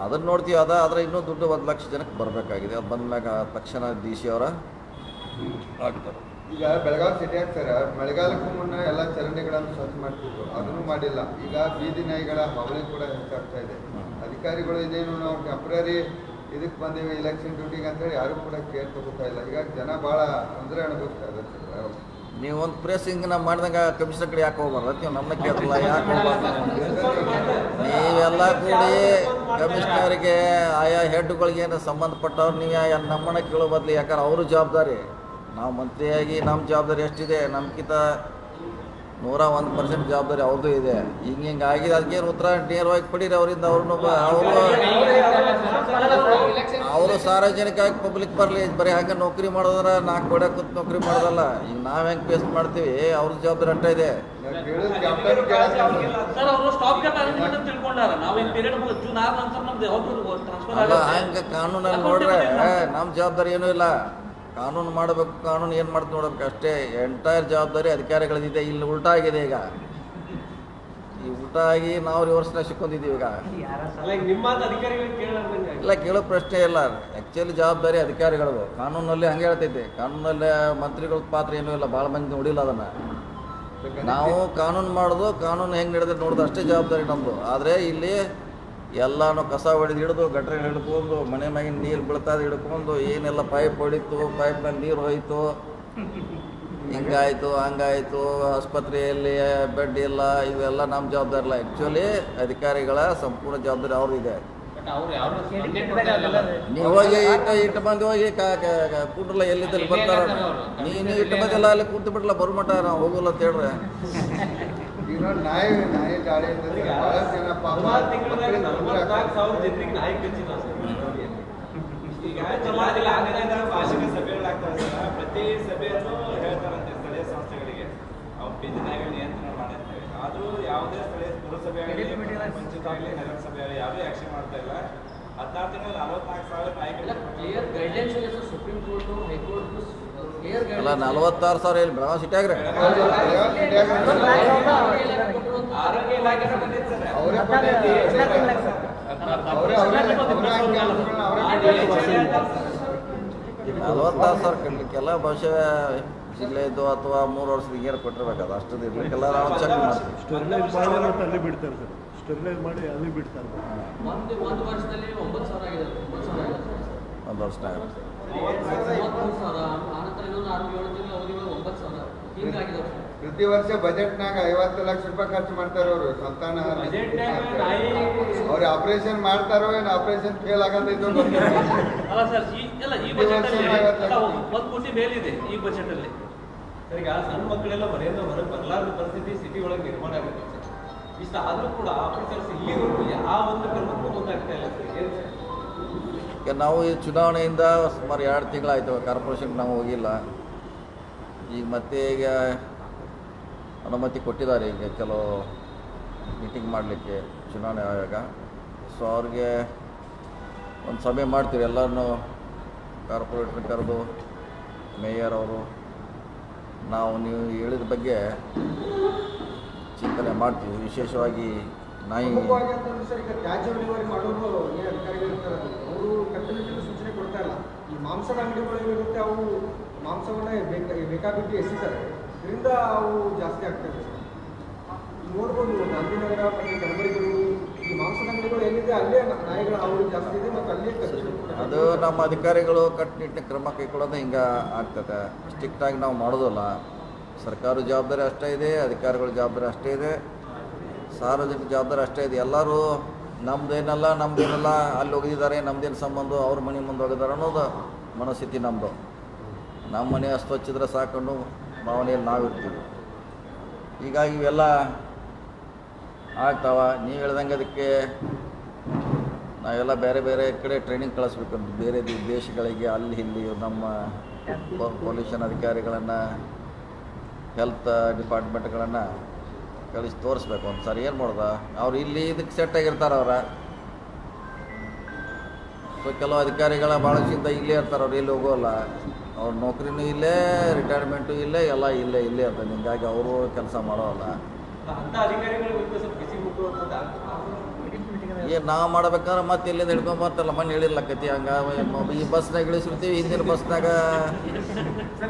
ಅದನ್ನು ನೋಡ್ತೀವಿ. ಆದರೆ ಇನ್ನೂ ದುಡ್ಡು 1 ಲಕ್ಷ ಜನಕ್ಕೆ ಬರಬೇಕಾಗಿದೆ. ಅದು ಬಂದ್ಮ್ಯಾಗ ತಕ್ಷಣ DC ಅವರ ಹಾಕ್ತಾರೆ. ಈಗ ಬೆಳಗಾವಿ ಸಿಟಿಯಾಗ ಸರ್ ಮಳೆಗಾಲಕ್ಕೂ ಮುನ್ನ ಎಲ್ಲ ಚರಂಡಿಗಳನ್ನು ಸ್ವಚ್ಛ ಮಾಡ್ತಿದ್ರು, ಅದನ್ನು ಮಾಡಿಲ್ಲ. ಈಗ ಬೀದಿ ನಾಯಿಗಳ ಹಾವಳಿ ಕೂಡ ಹೆಚ್ಚಾಗ್ತಾ ಇದೆ. ಅಧಿಕಾರಿಗಳು ಇದೇನು ನಾವು ಟೆಂಪ್ರರಿ ಇದಕ್ಕೆ ಬಂದೀವಿ ಇಲೆಕ್ಷನ್ ಡ್ಯೂಟಿಗೆ ಅಂತೇಳಿ ಯಾರು ಕೂಡ ಕೇರ್ ತಗೋತಾ ಇಲ್ಲ. ಹೀಗಾಗಿ ಜನ ಭಾಳ ತೊಂದರೆ ಅನುಭವಿಸ್ತಾ ಇದ್ದಾರೆ ಸರ್. ನೀವು ಒಂದು ಪ್ರೆಸ್ಸಿಂಗ್ ನಾವು ಮಾಡಿದಂಗೆ ಕಮಿಷನರ್ ಕಡೆ ಯಾಕೆ ಹೋಗ್ಬಾರ್ದು? ನೀವು ನಮ್ಮನ್ನ ಕೇಳಲ್ಲ, ಯಾಕೆ ಹೋಗ್ಬಾರ್ದು? ನೀವೆಲ್ಲ ಕೂಡಿ ಕಮಿಷನರಿಗೆ ಆಯಾ ಹೆಡ್ಗಳಿಗೆ ಏನು ಸಂಬಂಧಪಟ್ಟವ್ರು ನೀವು ನಮ್ಮನ್ನ ಕೇಳೋ ಬದಲು, ಯಾಕಂದ್ರೆ ಅವರು ಜವಾಬ್ದಾರಿ. ನಾವು ಮಂತ್ರಿಯಾಗಿ ನಮ್ಮ ಜವಾಬ್ದಾರಿ ಎಷ್ಟಿದೆ, ನಮ್ಗಿಂತ 101% ಜವಾಬ್ದಾರಿ ಅವ್ರದ್ದು ಇದೆ. ಹಿಂಗೆ ಆಗಿದೆ. ಅದಕ್ಕೇನು ಉತ್ತರ ನೇರವಾಗಿ ಪಡೀರಿ ಅವರಿಂದ. ಅವರು ಸಾರ್ವಜನಿಕವಾಗಿ ಪಬ್ಲಿಕ್ ಬರಲಿ. ಬರೀ ಹಂಗೆ ನೌಕರಿ ಮಾಡೋದ್ರೆ 4 ಗೋಡೆ ಕೂತ್ ನೌಕರಿ ಮಾಡೋದಲ್ಲ. ಈಗ ನಾವು ಹೆಂಗೆ ಫೇಸ್ ಮಾಡ್ತೀವಿ, ಅವ್ರದ್ದು ಜವಾಬ್ದಾರಿ ಅಷ್ಟೇ ಇದೆ. ಸರ್ ಅವರು ಸ್ಟಾಪ್ ಗೇಟ್ ಅರೇಂಜ್ಮೆಂಟ್ ಅಂತ ತಿಳ್ಕೊಂಡಾರ. ನಾವು ಈ ಪೀರಿಯಡ್ ಜೂನ್ 6 ನಂತರ ನಮ್ದು ಯಾವಾಗ ಟ್ರಾನ್ಸ್ಫರ್ ಅಲ್ಲ, ಹಂಗೆ ಕಾನೂನಲ್ಲಿ ನೋಡ್ರೆ ನಮ್ಮ ಜವಾಬ್ದಾರಿ ಏನೂ ಇಲ್ಲ. ಕಾನೂನು ಮಾಡಬೇಕು. ಕಾನೂನು ಏನು ಮಾಡ್ತು ನೋಡ್ಬೇಕು ಅಷ್ಟೇ. ಎಂಟೈರ್ ಜವಾಬ್ದಾರಿ ಅಧಿಕಾರಿಗಳದಿದೆ. ಇಲ್ಲಿ ಉಲ್ಟಾ ಆಗಿದೆ. ಈಗ ಈ ಉಲ್ಟಾ ಆಗಿ ನಾವು ರಿವರ್ಸ್ನ ಸಿಕ್ಕೊಂಡಿದ್ದೀವಿ. ಈಗ ಇಲ್ಲ, ಕೇಳೋ ಪ್ರಶ್ನೆ ಇಲ್ಲ. ಆ್ಯಕ್ಚುಲಿ ಜವಾಬ್ದಾರಿ ಅಧಿಕಾರಿಗಳದು. ಕಾನೂನಲ್ಲಿ ಹಂಗೆ ಹೇಳ್ತೈತೆ. ಕಾನೂನಲ್ಲಿ ಮಂತ್ರಿಗಳ ಪಾತ್ರ ಏನೂ ಇಲ್ಲ. ಭಾಳ ಮಂದಿ ನೋಡಿಲ್ಲ ಅದನ್ನು. ನಾವು ಕಾನೂನು ಮಾಡೋದು, ಕಾನೂನು ಹೆಂಗೆ ನಡೆದ್ರೆ ನೋಡೋದು ಅಷ್ಟೇ ಜವಾಬ್ದಾರಿ ನಮ್ಮದು. ಆದರೆ ಇಲ್ಲಿ ಎಲ್ಲನೂ ಕಸ ಹೊಡೆದು ಹಿಡಿದು ಗಟ್ರೆ ಹಿಡ್ಕೊಂಡು ಮನೆ ಮ್ಯಾಗಿನ ನೀರು ಬೀಳ್ತಾದ ಹಿಡ್ಕೊಂಡು ಏನೆಲ್ಲ ಪೈಪ್ ಹೊಡಿತು, ಪೈಪ್ನಲ್ಲಿ ನೀರು ಹೋಯಿತು, ಹಿಂಗಾಯಿತು ಹಂಗಾಯಿತು, ಆಸ್ಪತ್ರೆಯಲ್ಲಿ ಬೆಡ್ ಇಲ್ಲ, ಇವೆಲ್ಲ ನಮ್ಮ ಜವಾಬ್ದಾರಿ ಇಲ್ಲ. ಆ್ಯಕ್ಚುಲಿ ಅಧಿಕಾರಿಗಳ ಸಂಪೂರ್ಣ ಜವಾಬ್ದಾರಿ ಅವ್ರದ್ದು ಇದೆ. ನೀವು ಹೋಗಿ ಇಟ್ಟು ಮಂದಿ ಹೋಗಿ ಕೂಟ್ರಲ್ಲ ಎಲ್ಲಿದ್ದಲ್ಲಿ ಬರ್ತಾರ, ನೀನು ಇಟ್ಟು ಮಂದಿ ಎಲ್ಲ ಅಲ್ಲಿ ಕೂತು ಬಿಡಲ್ಲ ಬರುಮಟ ನಾವು ಹೋಗಲ್ಲ ಅಂತ ಹೇಳ್ರೆ. ಈಗ ನಾಯಿ ದಾಳಿಯಿಂದ ಬಹಳ ಜನ ಪಾಪ ತಿಂಗಳಿಗೆ 44,000 ಜನರಿಗೆ ನಾಯಿ ಕಚ್ಚಿದ ಈಗ ಜಿಲ್ಲಾಧಿಕಾರಿಗಳಿಂದ ವಾರ್ಷಿಕ ಸಭೆಗಳಾಗ್ತವೆ ಸರ್. ಪ್ರತಿ ಸಭೆಯನ್ನು ಹೇಳ್ತಾರಂತೆ ಸ್ಥಳೀಯ ಸಂಸ್ಥೆಗಳಿಗೆ ಅವು ಬೀದಿ ನಾಯಿಗಳ ನಿಯಂತ್ರಣ ಮಾಡಿರ್ತೇವೆ. ಆದರೂ ಯಾವುದೇ ಸ್ಥಳೀಯ ಪುರಸಭೆ ಆಗಲಿ, ಪಂಚಾಯತ್ ಆಗಲಿ, ನಗರಸಭೆ ಆಗಲಿ ಯಾವುದೇ ಆಕ್ಷನ್ ಮಾಡ್ತಾ ಇಲ್ಲ. 16 ತಿಂಗಳು 44,000 ನಾಯಿಗಳು. ಕ್ಲಿಯರ್ ಗೈಡ್ಲೈನ್ಸ್ ಇದೆ sir. Supreme court, high court clear ಅಲ್ಲ 46,000 ಇಲ್ಲಿ ಬೆಳಗಾವಿ ಸಿಟಿಯಾಗ್ರೆ ಆರೋಗ್ಯ ಇಲಾಖೆ ಬಂದಿತ್ತು ಸರ್. ಅವರೇ 46,000 ಕಡ್ಲಿಕ್ಕೆಲ್ಲ ಬಹುಶಃ ಜಿಲ್ಲೆದು ಅಥವಾ 3 ವರ್ಷದ ಹಿಂಗೇನು ಕೊಟ್ಟಿರ್ಬೇಕದು. ಅಷ್ಟದು ಇರ್ಲಿಕ್ಕೆಲ್ಲ ನಾವು ಚೆಕ್ ಮಾಡ್ತೀವಿ. ಸ್ಟೆರಿಲೈಸ್ ಮಾಡಿ ಅಲ್ಲಿ ಬಿಡ್ತಾರೆ ಸರ್. ಸ್ಟೆರಿಲೈಸ್ ಮಾಡಿ ಅಲ್ಲಿ ಬಿಡ್ತಾರೆ. ಒಂದು ವರ್ಷದಲ್ಲಿ 9,000 ಆಗಿದೆ. 9,000 ಆಗಿದೆ ಒಂದು ವರ್ಷನಾಗ 33,000. ಆನಂತರ ಇನ್ನೊಂದು 6-7 ತಿಂಗಳ ಅವಧಿಗಳು 9,000 ಹಿಂಗಾಗಿದೆ. ಪ್ರತಿ ವರ್ಷ ಬಜೆಟ್ನಾಗ 50 ಲಕ್ಷ ರೂಪಾಯಿ ಖರ್ಚು ಮಾಡ್ತಾರೆ ಅವರು ಸಂತಾನ. ಅವ್ರು ಆಪರೇಷನ್ ಮಾಡ್ತಾರೋ ಏನು ಆಪರೇಷನ್ ಫೇಲ್ ಆಗಂತೈತೋ ಗೊತ್ತಿಲ್ಲ. ಅಲ್ಲ ಸರ್, ಈ ಬಜೆಟ್ ಅಲ್ಲಿ 1 ಕೋಟಿ ಮೇಲಿದೆ ಈ ಬಜೆಟ್ ಅಲ್ಲಿ. ಈಗ ಸಣ್ಣ ಮಕ್ಕಳೆಲ್ಲ ಮನೆಯಿಂದ ಹೊರಗೆ ಬರಲಾರದ ಪರಿಸ್ಥಿತಿ ಸಿಟಿ ಒಳಗೆ ನಿರ್ಮಾಣ ಆಗುತ್ತೆ ಸರ್. ಇಷ್ಟ ಆದರೂ ಕೂಡ ಆಫೀಸರ್ಸ್ ಇಲ್ಲಿವರೆಗೂ ಯಾವ ಒಂದು ಕ್ರಮಕ್ಕೂ ಗೊತ್ತಾಗ್ತಾ ಇಲ್ಲ ಸರ್. ಏನು ಸರ್? ಈಗ ನಾವು ಈ ಚುನಾವಣೆಯಿಂದ ಸುಮಾರು 2 ತಿಂಗಳಾಯ್ತು ಕಾರ್ಪೊರೇಷನ್ಗೆ ನಾವು ಹೋಗಿಲ್ಲ. ಈಗ ಮತ್ತೆ ಈಗ ಅನುಮತಿ ಕೊಟ್ಟಿದ್ದಾರೆ ಈಗ ಕೆಲವು ಮೀಟಿಂಗ್ ಮಾಡಲಿಕ್ಕೆ ಚುನಾವಣೆ ಆಯೋಗ. ಸೊ ಅವ್ರಿಗೆ ಒಂದು ಸಭೆ ಮಾಡ್ತೀವಿ, ಎಲ್ಲರನ್ನೂ ಕಾರ್ಪೊರೇಟ್ರ್ ಕರೆದು ಮೇಯರ್ ಅವರು ನಾವು ನೀವು ಹೇಳಿದ ಬಗ್ಗೆ ಚಿಂತನೆ ಮಾಡ್ತೀವಿ. ವಿಶೇಷವಾಗಿ ನಾಯಿ ಸರ್, ಈಗ ತ್ಯಾಜ್ಯ ವಿಲೇವಾರಿ ಮಾಡೋರು ಏನು ಅಧಿಕಾರಿಗಳು ಇರ್ತಾರೆ ಅವರು ಕಟ್ಟುನಿಟ್ಟಿನ ಸೂಚನೆ ಕೊಡ್ತಾ ಇಲ್ಲ. ಈ ಮಾಂಸದ ಅಂಗಡಿಗಳು ಏನಿರುತ್ತೆ ಅವು ಮಾಂಸವನ್ನ ಬೇಕಾಬಿಟ್ಟು ಎಸಿತಾರೆ. ಇದರಿಂದ ಅವು ಜಾಸ್ತಿ ಆಗ್ತದೆ ಸರ್. ನೋಡ್ಬೋದು ಗಾಂಧಿನಗರ ಮತ್ತು ಕಲಬುರಗಿಗಳು ಈ ಮಾಂಸದ ಅಂಗಡಿಗಳು ಏನಿದೆ ಅಲ್ಲೇ ನಾಯಿಗಳ ಹಾವಳಿ ಜಾಸ್ತಿ ಇದೆ ಮತ್ತು ಅಲ್ಲೇ ಅದು ನಮ್ಮ ಅಧಿಕಾರಿಗಳು ಕಟ್ಟುನಿಟ್ಟಿನ ಕ್ರಮ ಕೈಗೊಳ್ಳೋದು ಹಿಂಗೆ ಆಗ್ತದೆ. ಸ್ಟ್ರಿಕ್ಟಾಗಿ ನಾವು ಮಾಡೋದಿಲ್ಲ. ಸರ್ಕಾರ ಜವಾಬ್ದಾರಿ ಅಷ್ಟೇ ಇದೆ, ಅಧಿಕಾರಿಗಳ ಜವಾಬ್ದಾರಿ ಅಷ್ಟೇ ಇದೆ, ಸಾರ್ವಜನಿಕ ಜವಾಬ್ದಾರಿ ಅಷ್ಟೇ ಇದೆ. ಎಲ್ಲರೂ ನಮ್ಮದೇನಲ್ಲ ಅಲ್ಲಿ ಹೋಗಿದ್ದಾರೆ, ನಮ್ಮದೇನು ಸಂಬಂಧ, ಅವ್ರ ಮನೆ ಮುಂದೆ ಹೋಗಿದ್ದಾರೆ ಅನ್ನೋದು ಮನಸ್ಥಿತಿ ನಮ್ಮದು. ನಮ್ಮ ಮನೆ ಅಸ್ತೊಚ್ಚಿದ್ರೆ ಸಾಕೊಂಡು ಭಾವನೆಯಲ್ಲಿ ನಾವಿರ್ತೀವಿ. ಹೀಗಾಗಿ ಇವೆಲ್ಲ ಆಗ್ತಾವ. ನೀವು ಹೇಳ್ದಂಗೆ ಅದಕ್ಕೆ ನಾವೆಲ್ಲ ಬೇರೆ ಬೇರೆ ಕಡೆ ಟ್ರೈನಿಂಗ್ ಕಳಿಸ್ಬೇಕು. ಬೇರೆ ದೇಶಗಳಿಗೆ ಅಲ್ಲಿ ಇಲ್ಲಿ ನಮ್ಮ ಪೊಲ್ಯೂಷನ್ ಅಧಿಕಾರಿಗಳನ್ನು, ಹೆಲ್ತ್ ಡಿಪಾರ್ಟ್ಮೆಂಟ್ಗಳನ್ನು ಕಳಿಸಿ ತೋರಿಸ್ಬೇಕು. ಒಂದು ಸಾರಿ ಏನು ಮಾಡ್ದ ಅವ್ರು ಇಲ್ಲಿ ಇದಕ್ಕೆ ಸೆಟ್ ಆಗಿರ್ತಾರೆ ಅವ್ರ. ಸೊ ಕೆಲವು ಅಧಿಕಾರಿಗಳ ಭಾಳಷ್ಟಿಂದ ಇಲ್ಲೇ ಇರ್ತಾರೆ, ಅವ್ರು ಎಲ್ಲಿ ಹೋಗೋಲ್ಲ. ಅವ್ರ ನೌಕರಿನೂ ಇಲ್ಲೇ, ರಿಟೈರ್ಮೆಂಟು ಇಲ್ಲೇ, ಎಲ್ಲ ಇಲ್ಲೇ ಇರ್ತದೆ. ಹಿಂಗಾಗಿ ಅವರು ಕೆಲಸ ಮಾಡೋಲ್ಲ. ಅಂತ ಅಧಿಕಾರಿಗಳ ವಿರುದ್ಧ ಸ್ವಲ್ಪ ಬಿಸಿ ಮುಟ್ಟುವಂಥದ್ದು ಏನು ನಾವು ಮಾಡ್ಬೇಕಾದ್ರೆ ಮತ್ತೆ ಇಲ್ಲಿಂದ ಹಿಡ್ಕೊಂಡು ಬರ್ತಾರಲ್ಲ, ಮನೆ ಹೇಳಿಲ್ಲ ಕತಿ. ಹಂಗೆ ಈ ಬಸ್ನಾಗ ಇಳಿಸಿರ್ತೀವಿ, ಹಿಂದಿನ ಬಸ್ನಾಗ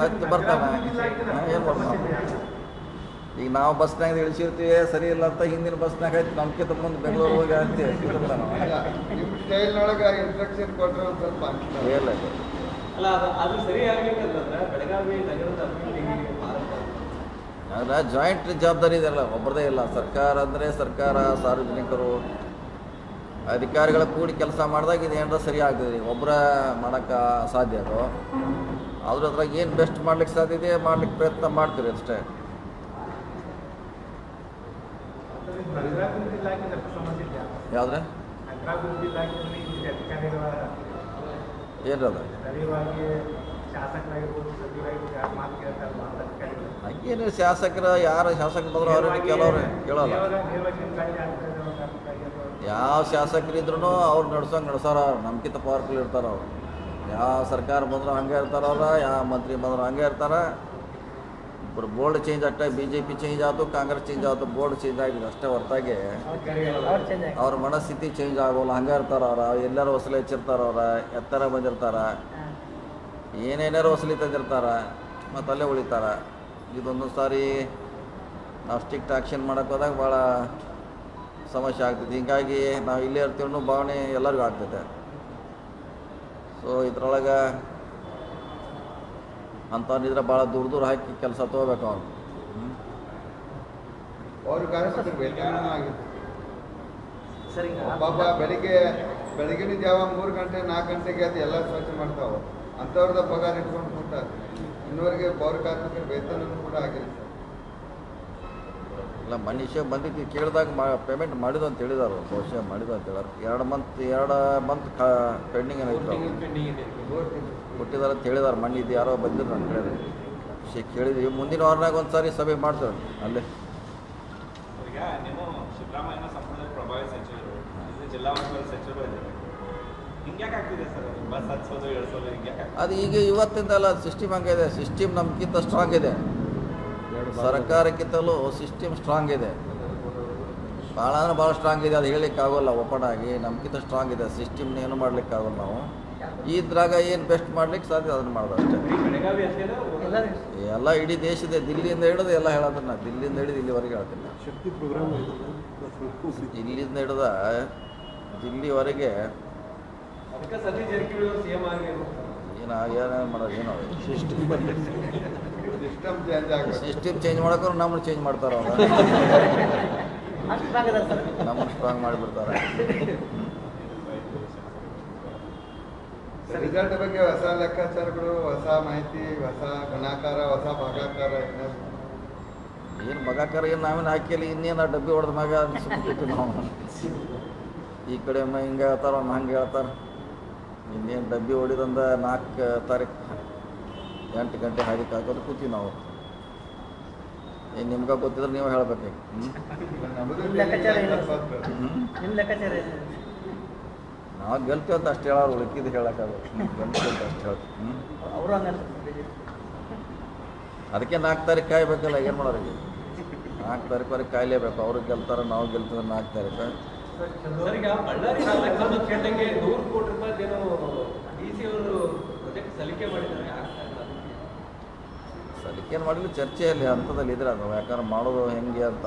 ಹತ್ತಿ ಬರ್ತಾನೆ. ಏನು ಮಾಡ್ತಾನೆ? ಈಗ ನಾವು ಬಸ್ನಾಗ ಇಳಿಸಿರ್ತೀವಿ, ಸರಿ ಇಲ್ಲ ಅಂತ ಹಿಂದಿನ ಬಸ್ನಾಗ ಆಯ್ತು ನಮ್ಕಿಂತ ಮುಂದೆ ಬೆಂಗಳೂರು ಹೋಗಿ ಅಂತೀವಿ. ನಿಮ್ಮ ಸ್ಟೈಲ್ನೊಳಗೆ ಇನ್ಸ್ಟ್ರಕ್ಷನ್ ಕೊಟ್ಟರೆ ಒಂದು ಸ್ವಲ್ಪ ಅನ್ಸುತ್ತೆ. ಇಲ್ಲ ಅಲ್ಲ, ಅದು ಸರಿ ಆಗ್ಬೇಕಂತಂದ್ರೆ ಬೆಳಗಾವಿ ನಗರದ ಅಭಿವೃದ್ಧಿಗೆ ಆದರೆ ಜಾಯಿಂಟ್ ಜವಾಬ್ದಾರಿ ಇದೆಲ್ಲ, ಒಬ್ಬರದೇ ಇಲ್ಲ. ಸರ್ಕಾರ ಅಂದರೆ ಸರ್ಕಾರ, ಸಾರ್ವಜನಿಕರು, ಅಧಿಕಾರಿಗಳ ಕೂಡಿ ಕೆಲಸ ಮಾಡಿದಾಗ ಇದು ಏನಾರ ಸರಿ ಆಗ್ತದೆ. ಒಬ್ಬರ ಮಾಡೋಕ್ಕೆ ಸಾಧ್ಯ ಅದು. ಆದರೂ ಅದ್ರಾಗ ಏನು ಬೆಸ್ಟ್ ಮಾಡ್ಲಿಕ್ಕೆ ಸಾಧ್ಯ ಇದೆ ಮಾಡ್ಲಿಕ್ಕೆ ಪ್ರಯತ್ನ ಮಾಡ್ತೀರಿ ಅಷ್ಟೇ. ಯಾವುದ್ರೆ ಏನದ ಹಂಗೇನು ಶಾಸಕರು ಯಾರು ಶಾಸಕರು ಬಂದ್ರು ಅವ್ರಿಗೆ ಕೆಲವ್ರು ಕೇಳೋಲ್ಲ. ಯಾವ ಶಾಸಕರಿದ್ರು ಅವ್ರು ನಡ್ಸೋರು ನಮ್ಗಿಂತ ಪವರ್ಫುಲ್ ಇರ್ತಾರೆ ಅವ್ರು. ಯಾವ ಸರ್ಕಾರ ಬಂದರೂ ಹಂಗೆ ಇರ್ತಾರವ್ರ, ಯಾವ ಮಂತ್ರಿ ಬಂದರೂ ಹಂಗೆ ಇರ್ತಾರೆ. ಇಬ್ಬರು ಬೋರ್ಡ್ ಚೇಂಜ್ ಅಷ್ಟೇ. BJP ಚೇಂಜ್ ಆಯ್ತು, ಕಾಂಗ್ರೆಸ್ ಚೇಂಜ್ ಆಯ್ತು, ಬೋರ್ಡ್ ಚೇಂಜ್ ಆಗಿದೆ ಅಷ್ಟೇ ಹೊರತಾಗಿ ಅವ್ರ ಮನಸ್ಥಿತಿ ಚೇಂಜ್ ಆಗೋಲ್ಲ. ಹಂಗೆ ಇರ್ತಾರೆ ಅವ್ರ. ಎಲ್ಲರೂ ಹೊಸಲು ಹೆಚ್ಚಿರ್ತಾರೆ ಅವ್ರ, ಎತ್ತರ ಬಂದಿರ್ತಾರೆ, ಏನೇನಾರು ಹೊಸಲಿ ತಂದಿರ್ತಾರೆ, ಮತ್ತು ಅಲ್ಲೇ ಉಳಿತಾರೆ. ಇದೊಂದು ಸಾರಿ ನಾವು ಸ್ಟ್ರಿಕ್ಟ್ ಆ್ಯಕ್ಷನ್ ಮಾಡೋಕ್ಕೆ ಹೋದಾಗ ಭಾಳ ಸಮಸ್ಯೆ ಆಗ್ತೈತಿ. ಹೀಗಾಗಿ ನಾವು ಇಲ್ಲೇ ಇರ್ತೀವಿ ಅನ್ನೋ ಭಾವನೆ ಎಲ್ಲರಿಗೂ ಆಗ್ತೈತೆ. ಸೊ ಇದ್ರೊಳಗೆ ಅಂಥವ್ರಿದ್ರೆ ಭಾಳ ದೂರ ಹಾಕಿ ಕೆಲಸ ತೊಗೋಬೇಕು ಅವ್ನು. ಅವ್ರ ಕಾರ್ಯಕರ್ತರು ವೇತನ ಆಗಿತ್ತು. ಸರಿ ಪಾಪ ಬೆಳಗಿನ ಜಾವ 3 ಗಂಟೆ 4 ಗಂಟೆಗೆ ಅದು ಎಲ್ಲ ಸ್ವಚ್ಛ ಮಾಡ್ತಾವೆ. ಅಂಥವ್ರದ ಪಗಾರ ಇಟ್ಕೊಂಡು ಕೊಟ್ಟಾರೆ. ಇನ್ನೂವರೆಗೆ ಪೌರ ಕಾರ್ಮಿಕರ ವೇತನೂ ಕೂಡ ಆಗಿಲ್ಲ ಸರ್. ಇಲ್ಲ ಮನುಷ್ಯ ಬಂದಿದ್ದು ಕೇಳಿದಾಗ ಪೇಮೆಂಟ್ ಮಾಡಿದ್ದು ಅಂತ ಹೇಳಿದಾರೆ. ಬಹುಶಃ ಮಾಡಿದ್ದು ಅಂತ ಹೇಳಿದಾರೆ. 2 ಮಂತ್ ಪೆಂಡಿಂಗ್ ಏನಾಯ್ತು ಕೊಟ್ಟಿದ್ದಾರೆ ಅಂತ ಹೇಳಿದಾರೆ. ಮಣ್ಣು ಇದು ಯಾರೋ ಬಂದಿದ್ರು ನಾನು ಕೇಳಿದ್ವಿ. ಮುಂದಿನ ವಾರನಾಗ ಒಂದು ಸಾರಿ ಸಭೆ ಮಾಡ್ತೇವೆ ಅಲ್ಲೇ. ಈಗ ನೀವು ಸಿದ್ದರಾಮಯ್ಯನ ಸಂಪುಟದಲ್ಲಿ ಪ್ರಭಾವಿ ಸಚಿವರು, ಜಿಲ್ಲಾ ಉಸ್ತುವಾರಿ ಸಚಿವರು ಇದ್ದಾರೆ. ಹಿಂಗ್ಯಾಕೆ ಆಗ್ತಿದೆ ಸರ್ ಬಸ್ ಹತ್ಸೋದು ಇಳಿಸೋದು ಹಿಂಗ್ಯಾಕೆ? ಅದು ಈಗ ಇವತ್ತಿಂದ ಅಲ್ಲ, ಸಿಸ್ಟಮ್ ಹಂಗಿದೆ. ಸಿಸ್ಟಮ್ ನಮ್ಗಿಂತ ಸ್ಟ್ರಾಂಗ್ ಇದೆ. ಸರ್ಕಾರಕ್ಕಿಂತಲೂ ಸಿಸ್ಟಮ್ ಸ್ಟ್ರಾಂಗ್ ಇದೆ. ಭಾಳ ಅಂದ್ರೆ ಭಾಳ ಸ್ಟ್ರಾಂಗ್ ಇದೆ. ಅದು ಹೇಳಲಿಕ್ಕಾಗೋಲ್ಲ ಓಪನ್ ಆಗಿ. ನಮ್ಗಿಂತ ಸ್ಟ್ರಾಂಗ್ ಇದೆ ಸಿಸ್ಟಮ್ನ ಏನು ಮಾಡ್ಲಿಕ್ಕಾಗಲ್ಲ. ನಾವು ಇದ್ರಾಗ ಏನು ಬೆಸ್ಟ್ ಮಾಡ್ಲಿಕ್ಕೆ ಸಾಧ್ಯ ಅದನ್ನು ಮಾಡೋದು ಅಷ್ಟೇ. ಬೆಳಗಾವಿ ಅಷ್ಟೇನಾ? ಎಲ್ಲ ಇಡೀ ದೇಶದ ದಿಲ್ಲಿಯಿಂದ ಹಿಡಿದು ಎಲ್ಲ ಹೇಳೋದನ್ನ ನಾನು ದಿಲ್ಲಿಯಿಂದ ಹಿಡಿದು ಇಲ್ಲಿವರೆಗೆ ಹೇಳ್ತೀನಿ ನಾನು. ಶಕ್ತಿ ಪ್ರೋಗ್ರಾಮ್ ಇಲ್ಲಿಂದ ಹಿಡಿದ ದಿಲ್ಲಿವರೆಗೆ ಅದಕ್ಕೆ ಸತೀಶ್ ಜಾರಕಿಹೊಳಿ ಅವರು ಸಿಎಂ ಆಗಿರೋ ಏನೇನು ಮಾಡೋದು ಏನೋ ಸಿಸ್ಟಮ್ ಚೇಂಜ್ ಆಗುತ್ತೆ. ಸಿಸ್ಟಮ್ ಚೇಂಜ್ ಮಾಡೋಕೆ ನಮ್ಮನ್ನು ಚೇಂಜ್ ಮಾಡ್ತಾರೆ ಅವ್ರು. ಅಷ್ಟು ಭಾಗದ ಸರ್ ನಮ್ಮನ್ನು ಸ್ಟ್ರಾಂಗ್ ಮಾಡಿಬಿಡ್ತಾರೆ. ರಿಸಲ್ಟ್ ಬಗ್ಗೆ ಹೊಸ ಲೆಕ್ಕಾಚಾರಗಳು, ಹೊಸ ಮಾಹಿತಿ, ಹೊಸ ಗಣಾಕಾರ, ಹೊಸ ಭಾಗಾಕಾರ ಏನು ಮಗಾಕಾರ ಏನು ನಾವೇನು ಹಾಕಿಲ್ಲ. ಇನ್ನೇನು ಡಬ್ಬಿ ಹೊಡೆದ ಮಗ ಅನ್ಸ್ಬಿಟ್ಟು ನಾವು ಈ ಕಡೆ ಒಮ್ಮೆ ಹಿಂಗೆ ಹೇಳ್ತಾರೆ, ಒಮ್ಮೆ ಹಂಗೆ ಹೇಳ್ತಾರೆ. ಇನ್ನೇನು ಡಬ್ಬಿ ಹೊಡಿದಂದ 4 ತಾರೀಕು 8 ಗಂಟೆ ಹಾದಿಗೆ ಹಾಕೋದು ಕೂತೀವಿ ನಾವು. ಏನು ನಿಮ್ಗೆ ಗೊತ್ತಿದ್ರೆ ನೀವು ಹೇಳ್ಬೇಕು. ನಿಮ್ಮ ಲೆಕ್ಕಾಚಾರ ಏನು? ನಾವು ಗೆಲ್ತೀವಿ ಅಂತ ಅಷ್ಟು ಹೇಳೋರು, ಉಳಿಕಿದ್ದು ಹೇಳೋಕ್ಕಾಗಲ್ಲ. ಗೆಲ್ತೀವಿ ಅಂತ ಅಷ್ಟು ಹೇಳ್ತೀವಿ. ಅವರು ಹಂಗ ಅದಕ್ಕೆ 4 ತಾರೀಕು ಕಾಯ್ಬೇಕಲ್ಲ. ಏನು ಮಾಡೋರು ಈಗ 4 ತಾರೀಕುವರೆಗೆ ಕಾಯಲೇಬೇಕು. ಅವ್ರಿಗೆ ಗೆಲ್ತಾರೆ, ನಾವು ಗೆಲ್ತೀವಿ 4 ತಾರೀಕು. ಸರ್ ಈಗ ಬಳ್ಳಾರಿ ತಾಲೂಕು ಕೇಟಂಗೆ 100 ಕೋಟಿ ರೂಪಾಯಿದೇನೋ DC ಅವರು ಪ್ರಾಜೆಕ್ಟ್ ಸಲಿಕೆ ಮಾಡಿದ್ದಾರೆ, ಆಗ್ತಾ ಇಲ್ಲ. ಸಲಿಕೇನು ಮಾಡಲಿ ಚರ್ಚೆಯಲ್ಲಿ ಹಂತದಲ್ಲಿ ಇದ್ರೆ ಅದು. ಯಾಕಂದ್ರೆ ಮಾಡೋದು ಹೆಂಗೆ ಅಂತ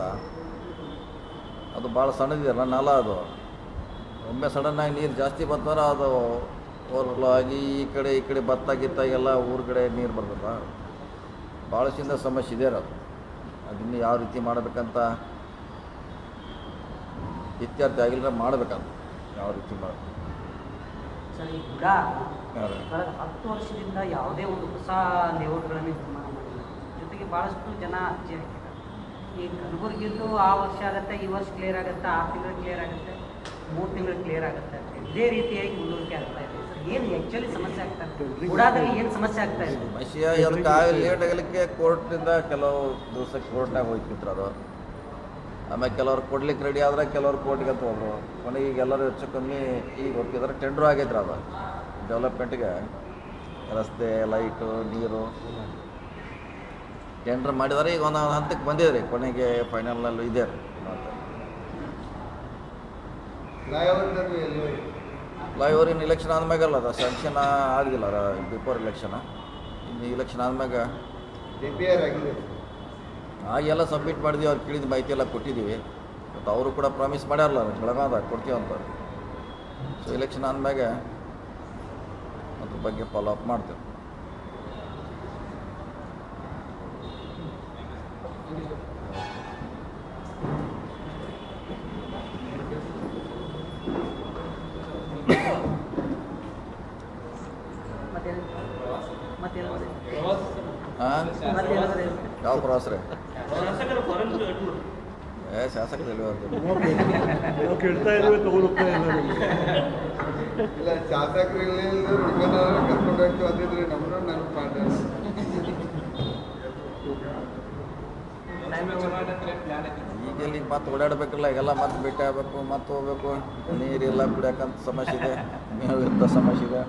ಅದು ಭಾಳ ಸಣ್ಣದಿದೆಯಲ್ಲ ನಾಲ. ಅದು ಒಮ್ಮೆ ಸಡನ್ನಾಗಿ ನೀರು ಜಾಸ್ತಿ ಬಂದ್ರೆ ಅದು ಓವರ್ಫ್ಲೋ ಆಗಿ ಈ ಕಡೆ ಭತ್ತ ಗಿತ್ತ ಎಲ್ಲ ಊರ ಕಡೆ ನೀರು ಬರ್ತಲ್ಲ. ಭಾಳಷ್ಟಿಂದ ಸಮಸ್ಯೆ ಇದೆ ಅದು. ಅದನ್ನು ಯಾವ ರೀತಿ ಮಾಡಬೇಕಂತ ಇತ್ಯರ್ಥ ಆಗಿಲ್ಲ. ಮಾಡಬೇಕಂತ ಯಾವ ರೀತಿ ಮಾಡಬೇಕು ಸರ್ ಈ ಕೂಡ ಕಳೆದ 10 ವರ್ಷದಿಂದ ಯಾವುದೇ ಒಂದು ಹೊಸ ಲೇಔಟ್ಗಳನ್ನು ನಿರ್ಮಾಣ ಮಾಡಿಲ್ಲ. ಜೊತೆಗೆ ಭಾಳಷ್ಟು ಜನ ಅರ್ಜಿ ಹಾಕಿದ್ದಾರೆ. ಈ ಕಲಬುರಗಿದ್ದು ಆ ವರ್ಷ ಆಗುತ್ತೆ, ಈ ವರ್ಷ ಕ್ಲಿಯರ್ ಆಗುತ್ತೆ, 6 ತಿಂಗಳು ಕ್ಲಿಯರ್ ಆಗುತ್ತೆ, 3 ತಿಂಗಳು ಕ್ಲಿಯರ್ ಆಗುತ್ತೆ. ಇದೇ ರೀತಿಯಾಗಿ ಮುಂದುವರಿಕೆ ಆಗ್ತಾ ಇದೆ. ಸರ್ ಏನು ಆ್ಯಕ್ಚುಲಿ ಸಮಸ್ಯೆ ಆಗ್ತಾ ಇದೆ? ಉಡಾದಲ್ಲಿ ಏನು ಸಮಸ್ಯೆ ಆಗ್ತಾ ಇದೆ? ಸಮಸ್ಯೆ ಅದಕ್ಕೆ ಲೇಟ್ ಆಗಲಿಕ್ಕೆ ಕೋರ್ಟಿಂದ ಕೆಲವು ದಿವಸಕ್ಕೆ ಕೋರ್ಟ್ನಾಗ ಹೋಗ್ತಿದ್ರು ಅದು. ಆಮೇಲೆ ಕೆಲವ್ರು ಕೊಡ್ಲಿಕ್ಕೆ ರೆಡಿ ಆದ್ರೆ ಕೆಲವ್ರು ಕೋರ್ಟ್ಗೆ ತೊಗೊಂಡ್ರು. ಕೊನೆಗೆ ಈಗ ಎಲ್ಲರೂ ಹೆಚ್ಚು ಕಮ್ಮಿ ಈಗ ಹೋಗ್ತಿದ್ರೆ ಟೆಂಡ್ರು ಆಗೈತ್ರಿ ಅದು ಡೆವಲಪ್ಮೆಂಟ್ಗೆ. ರಸ್ತೆ, ಲೈಟು, ನೀರು ಟೆಂಡ್ರ್ ಮಾಡಿದರೆ ಈಗ ಒಂದು ಹಂತಕ್ಕೆ ಬಂದಿದೆ ರೀ. ಕೊನೆಗೆ ಫೈನಲ್ನಲ್ಲೂ ಇದೆ ರೀ. ಫ್ಲೈಓವರ್ ಇನ್ನು ಇಲೆಕ್ಷನ್ ಆದ್ಮ್ಯಾಗಲ್ಲ ಅದು ಸ್ಯಾಂಕ್ಷನ್ ಆಗಲಿಲ್ಲ ಬಿಫೋರ್ ಇಲೆಕ್ಷನ್. ಇನ್ನು ಇಲೆಕ್ಷನ್ ಆದ್ಮ್ಯಾಗ DPR ಆಗಿದೆ. ಆಗೆಲ್ಲ ಸಬ್ಮಿಟ್ ಮಾಡಿದ್ವಿ. ಅವ್ರು ಕೇಳಿದ ಮಾಹಿತಿ ಎಲ್ಲ ಕೊಟ್ಟಿದ್ದೀವಿ. ಮತ್ತು ಅವರು ಕೂಡ ಪ್ರಾಮಿಸ್ ಮಾಡ್ಯಾರಲ್ಲ ಬೆಳಗಾವ್ದಾಗ ಕೊಡ್ತೀವಿ ಅಂತ. ಸೊ ಇಲೆಕ್ಷನ್ ಆದ್ಮ್ಯಾಗ ಅದ್ರ ಬಗ್ಗೆ ಫಾಲೋ ಅಪ್ ಮಾಡ್ತೇವೆ. ಹಾಂ ಯಾವ ಪ್ರವಾಸ ರೀ? ಶಾಸಕರು ನಾವು ಕೇಳ್ತಾ ಇದ್ದೀವಿ, ತಗೊಂಡೋಗ್ತಾ ಇಲ್ಲ. ಇಲ್ಲ ಶಾಸಕರು ಕರ್ಕೊಂಡು ಹೋಗ್ತು ಅಂದಿದ್ರಿ. ನಮ್ಮನ್ನು ನೆನಪು ಮಾಡ್ರಿ. ಈಗ ಈಗ ಮತ್ತೆ ಓಡಾಡಬೇಕಲ್ಲ. ಈಗೆಲ್ಲ ಮತ್ತೆ ಭೇಟಿ ಆಗಬೇಕು, ಮತ್ತೆ ಹೋಗ್ಬೇಕು. ನೀರೆಲ್ಲ ಕುಡಿಯೋಕ್ಕಂತ ಸಮಸ್ಯೆ ಇದೆ, ಮೇವು ಇಂಥ ಸಮಸ್ಯೆ ಇದೆ.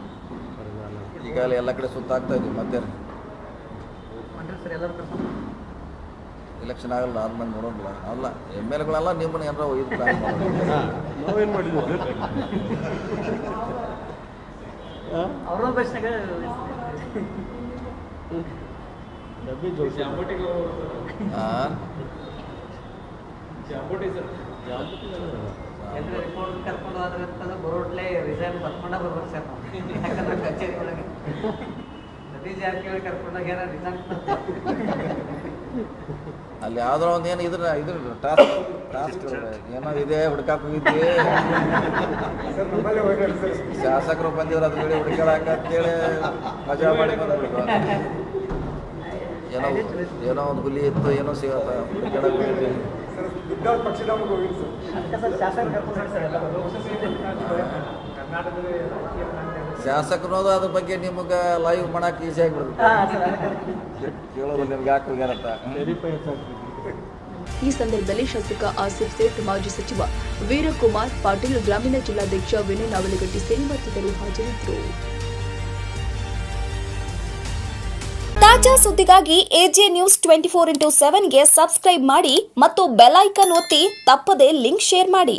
ಈಗಾಗಲೇ ಎಲ್ಲ ಕಡೆ ಸುತ್ತಾಗ್ತಾ ಇದ್ದೀವಿ. ಮತ್ತೆ ಇಲೆಕ್ಷನ್ ಆಗಲ್ಲ ಆದ್ಮೇಲೆ ನೋಡೋಲ್ಲ. ಅಲ್ಲ MLAಗಳೆಲ್ಲ ನಿಮ್ಮನ್ನ ಏನಾರ ಒಯ್ದು ಪ್ಲಾನ್ ಮಾಡೋದು. ನಾವೇನು ಮಾಡಿದ್ದೀವಿ ಅವ್ರ ಪ್ರಶ್ನೆಗೆ ಡಬ್ಬಿ ಜೋಡಿಸಿ ಹಾಂ ಜಾಂಬೋಟಿ ಸರ್ ಎಲ್ಲರೂ ರಿಪೋರ್ಟ್ ಕರ್ಕೊಂಡು ಹೋದ್ರೆ ಅಂತಂದ್ರೆ ಬರೋಟ್ಲೆ ರಿಸೈನ್ ಬರ್ಕೊಂಡ ಬರ್ಬೇಕು ಸರ್ ಯಾಕಂದ್ರೆ ಕಚೇರಿ ಒಳಗೆ ಸತೀಶ್ ಜಾರಕಿಹೊಳಿ ಕರ್ಕೊಂಡಾಗ ಏನೋ ರಿಸೈನ್ ಅಲ್ಲಿ ಯಾವ್ದೋ ಒಂದು ಏನು ಇದ್ರ ಟಾಸ್ಕ್ ಏನೋ ಇದೆ ಹುಡ್ಕಾಕ್ ಹೋಗಿದ್ವಿ ಶಾಸಕರು ಬಂದಿದ್ರು ಅದ್ರ ಹೇಳಿ ಹುಡುಕಾಡಕ ಅಂತೇಳಿ ಮಜಾ ಮಾಡಿ ಬಂದ್ಬಿಡ್ತು. ಏನೋ ಒಂದು ಹುಲಿ ಇತ್ತು ಏನೋ ಸಿಗತ್ತ ಹುಡುಕಾಡಕ್ ಹೋಗಿದ್ವಿ. ಶಾಸಕರು ಅದ್ರ ಬಗ್ಗೆ ನಿಮಗೆ ಲೈವ್ ಮಾಡಕ್ಕೆ ಈಸಿ ಆಗಿಬಿಡುತ್ತೆ ಕೇಳೋದು ನಿಮ್ಗೆ ಯಾಕೆ ಹೋಗ್ಯಾರತ್ತ. ಈ ಸಂದರ್ಭದಲ್ಲಿ ಶಾಸಕ ಆಸಿಫ್ ಸೇಠ್, ಮಾಜಿ ಸಚಿವ ವೀರಕುಮಾರ್ ಪಾಟೀಲ್, ಗ್ರಾಮೀಣ ಜಿಲ್ಲಾಧ್ಯಕ್ಷ ವಿನಯ್ ನಾವಲಗಟ್ಟಿ ಸೇರಿ ಮತ್ತಿತರರು ಹಾಜರಿದ್ದರು. ತಾಜಾ ಸುದ್ದಿಗಾಗಿ ಎಜೆ ನ್ಯೂಸ್ 24x7ಗೆ ಸಬ್ಸ್ಕ್ರೈಬ್ ಮಾಡಿ ಮತ್ತು ಬೆಲ್ ಐಕಾನ್ ಒತ್ತಿ ತಪ್ಪದೇ ಲಿಂಕ್ ಶೇರ್ ಮಾಡಿ.